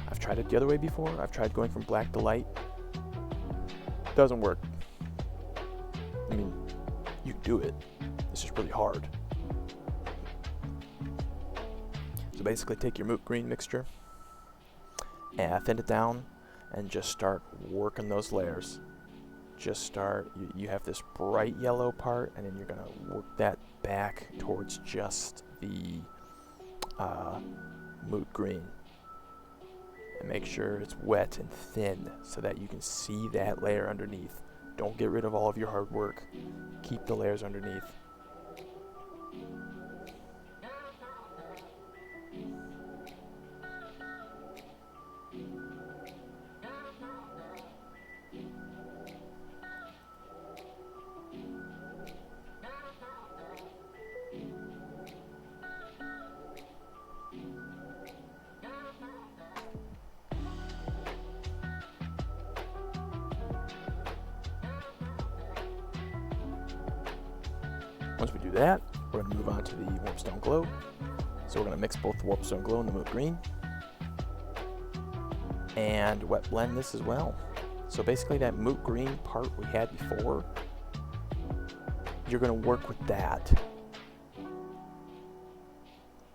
I've tried it the other way before. I've tried going from black to light. Doesn't work. I mean, you can do it. It's just really hard. So basically, take your Moot Green mixture and thin it down. And just start working those layers. Just start, you have this bright yellow part, and then you're gonna work that back towards just the moot green. And make sure it's wet and thin so that you can see that layer underneath. Don't get rid of all of your hard work. Keep the layers underneath. Once we do that, we're going to move on to the Warpstone Glow. So we're going to mix both the Warpstone Glow and the Moot Green. And wet blend this as well. So basically that Moot Green part we had before, you're going to work with that.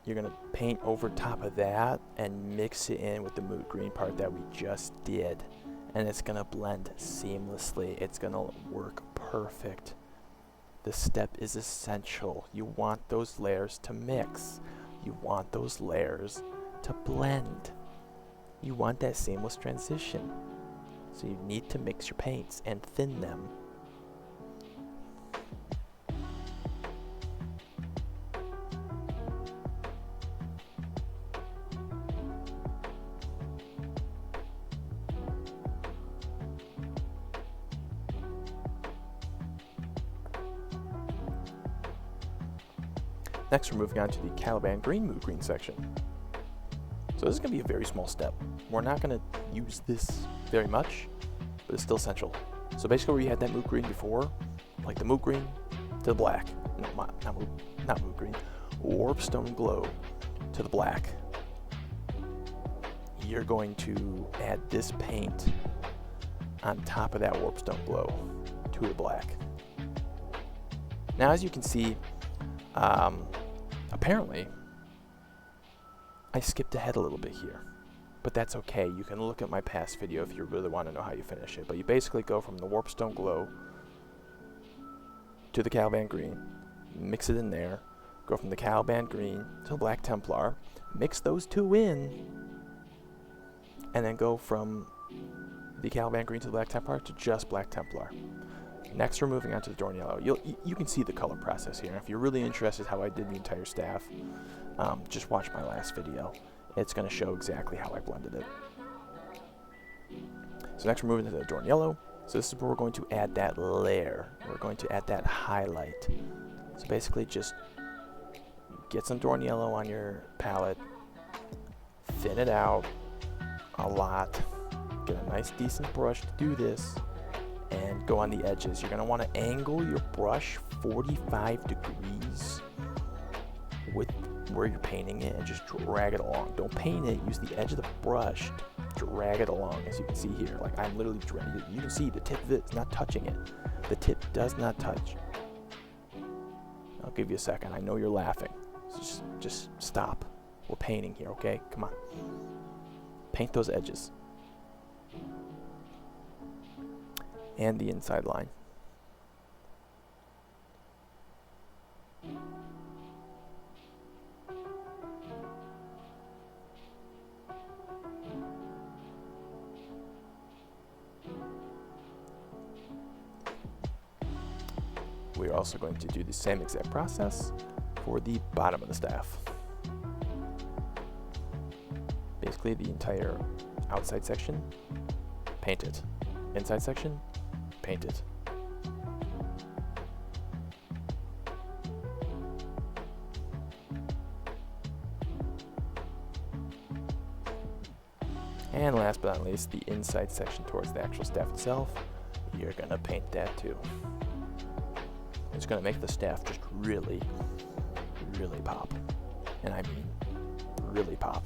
You're going to paint over top of that and mix it in with the Moot Green part that we just did. And it's going to blend seamlessly. It's going to work perfect. This step is essential. You want those layers to mix. You want those layers to blend. You want that seamless transition. So you need to mix your paints and thin them. Next, we're moving on to the Caliban Green Moot Green section. So this is going to be a very small step. We're not going to use this very much, but it's still essential. So basically where you had that Moot Green before, like the Moot Green to the black. No, not Moot Green. Warpstone Glow to the black. You're going to add this paint on top of that Warpstone Glow to the black. Now as you can see, apparently, I skipped ahead a little bit here, but that's okay. You can look at my past video if you really want to know how you finish it. But you basically go from the Warpstone Glow to the Caliban Green, mix it in there, go from the Caliban Green to the Black Templar, mix those two in, and then go from the Caliban Green to the Black Templar to just Black Templar. Next, we're moving on to the Dorn Yellow. You can see the color process here. If you're really interested in how I did the entire staff, just watch my last video. It's going to show exactly how I blended it. So next, we're moving to the Dorn Yellow. So this is where we're going to add that layer. We're going to add that highlight. So basically just get some Dorn Yellow on your palette, thin it out a lot, get a nice decent brush to do this, and go on the edges. You're going to want to angle your brush 45 degrees with where you're painting it and just drag it along. Don't paint it, use the edge of the brush to drag it along, as you can see here. Like I'm literally dragging it. You can see the tip of it's not touching it. The tip does not touch. I'll give you a second. I know you're laughing. So just stop. We're painting here, okay? Come on. Paint those edges. And the inside line. We're also going to do the same exact process for the bottom of the staff. Basically the entire outside section, paint it. Inside section, paint it. And last but not least, the inside section towards the actual staff itself, you're gonna paint that too. It's going to make the staff just really, really pop. And I mean, really pop.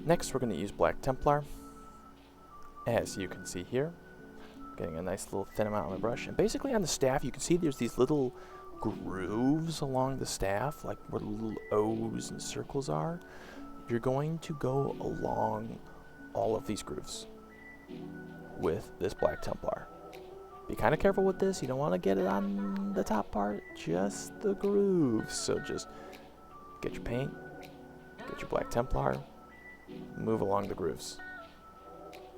Next, we're going to use Black Templar. As you can see here. Getting a nice little thin amount on my brush. And basically on the staff, you can see there's these little grooves along the staff, like where the little O's and circles are. You're going to go along all of these grooves with this Black Templar. Be kind of careful with this. You don't want to get it on the top part, just the grooves. So just get your paint, get your Black Templar, move along the grooves.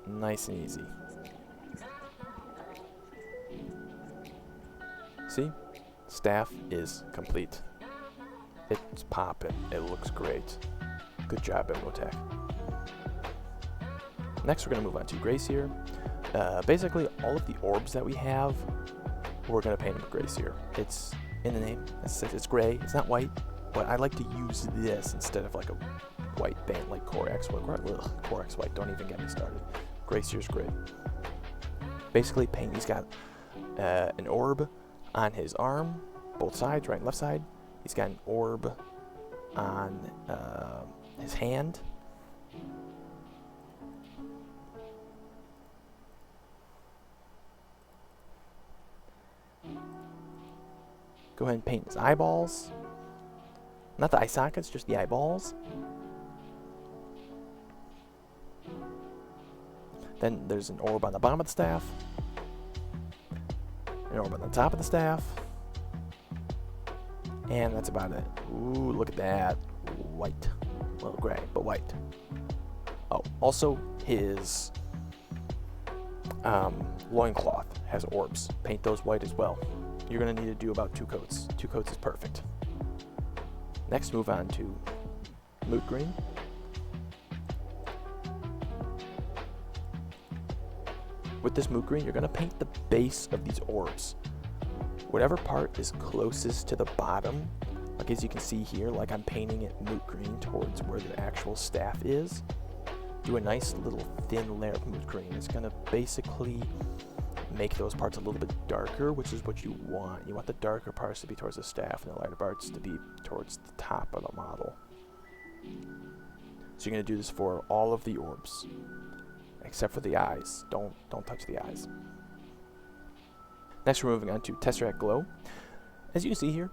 Nice and easy. See? Staff is complete. It's popping. It looks great. Good job, Imotekh. Next, we're going to move on to Gracier. Basically, all of the orbs that we have, we're going to paint them Gracier. It's in the name. It's gray. It's not white, but I like to use this instead of like a white band like Corax. Corax white. Don't even get me started. Gracier's great. Basically, paint. He's got an orb on his arm, both sides, right and left side. He's got an orb on his hand. Go ahead and paint his eyeballs. Not the eye sockets, just the eyeballs. Then there's an orb on the bottom of the staff. An orb on the top of the staff. And that's about it. Ooh, look at that. White. A little gray, but white. Oh, also his loincloth has orbs. Paint those white as well. You're going to need to do about 2 coats. 2 coats is perfect. Next, move on to Moot Green. With this Moot Green, you're going to paint the base of these orbs. Whatever part is closest to the bottom, like as you can see here, like I'm painting it Moot Green towards where the actual staff is. Do a nice little thin layer of Moot Green. It's going to basically make those parts a little bit darker, which is what you want. You want the darker parts to be towards the staff and the lighter parts to be towards the top of the model. So you're going to do this for all of the orbs, except for the eyes. Don't touch the eyes. Next, we're moving on to Tesseract Glow. As you can see here,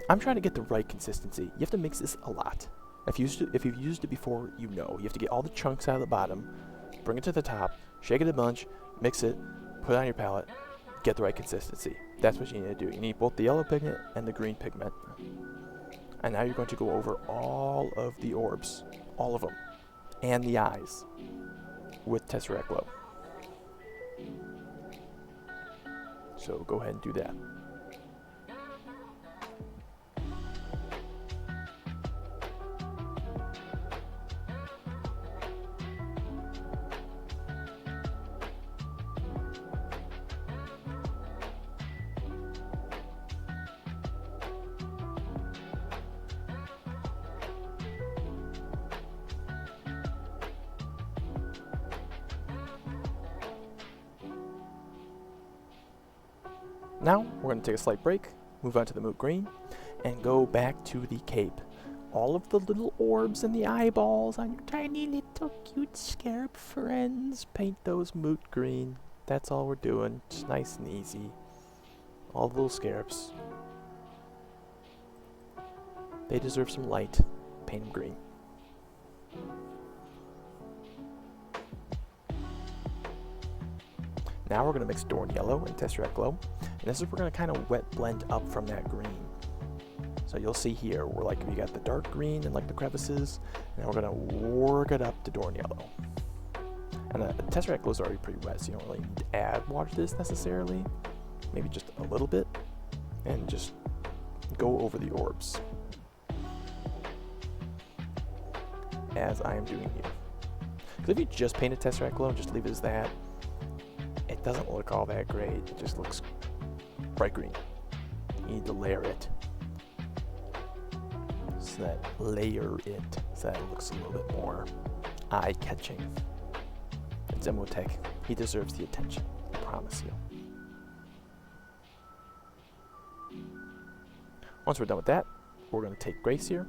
I'm trying to get the right consistency. You have to mix this a lot. If you've used it before, you know. You have to get all the chunks out of the bottom, bring it to the top, shake it a bunch, mix it, put it on your palette, get the right consistency. That's what you need to do. You need both the yellow pigment and the green pigment. And now you're going to go over all of the orbs, all of them, and the eyes with Tesseract Glow. So go ahead and do that. Now, we're going to take a slight break, move on to the moot green, and go back to the cape. All of the little orbs and the eyeballs on your tiny little cute scarab friends, paint those moot green. That's all we're doing, just nice and easy. All the little scarabs. They deserve some light, paint them green. Now we're going to mix Dorn Yellow and Tesseract Glow. And this is we're going to kind of wet blend up from that green. So you'll see here, we're like, we got the dark green and like the crevices, and we're going to work it up to Dorn Yellow. And Tesseract Glow is already pretty wet, so you don't really need to add water to this necessarily. Maybe just a little bit, and just go over the orbs. As I am doing here. Because if you just painted Tesseract Glow and just leave it as that, it doesn't look all that great. It just looks bright green. You need to layer it. So that it looks a little bit more eye-catching. It's Imotekh. He deserves the attention. I promise you. Once we're done with that, we're going to take Grace here.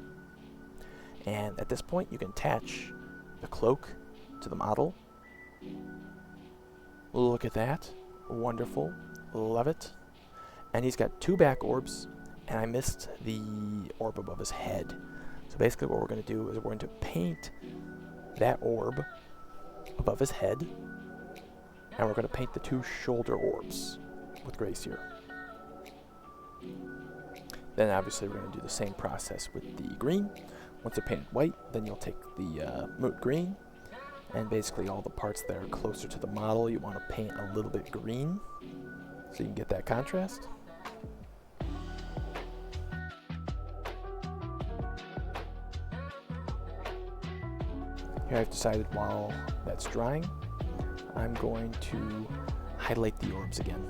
And at this point, you can attach the cloak to the model. Look at that. Wonderful. Love it. And he's got 2 back orbs, and I missed the orb above his head. So basically what we're going to do is we're going to paint that orb above his head, and we're going to paint the 2 shoulder orbs with Grace here. Then obviously we're going to do the same process with the green. Once they're painted white, then you'll take the moot green, and basically all the parts that are closer to the model you want to paint a little bit green so you can get that contrast. Here I've decided while that's drying, I'm going to highlight the orbs again.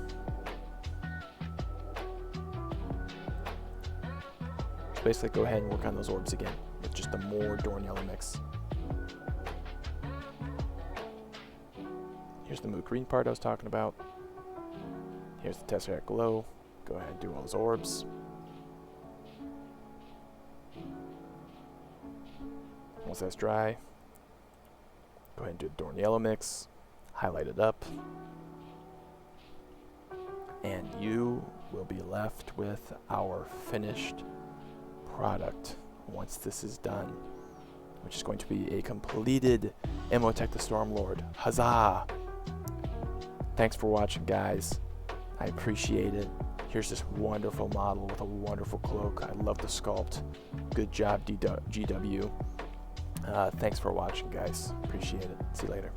So basically go ahead and work on those orbs again with just a more Dorn Yellow mix. Here's the moot green part I was talking about. Here's the Tesseract Glow. Go ahead and do all those orbs. Once that's dry, go ahead and do the Dorn Yellow mix. Highlight it up. And you will be left with our finished product once this is done, which is going to be a completed Imotekh the Stormlord. Huzzah! Thanks for watching, guys. I appreciate it. Here's this wonderful model with a wonderful cloak. I love the sculpt. Good job, GW. Thanks for watching, guys. Appreciate it. See you later.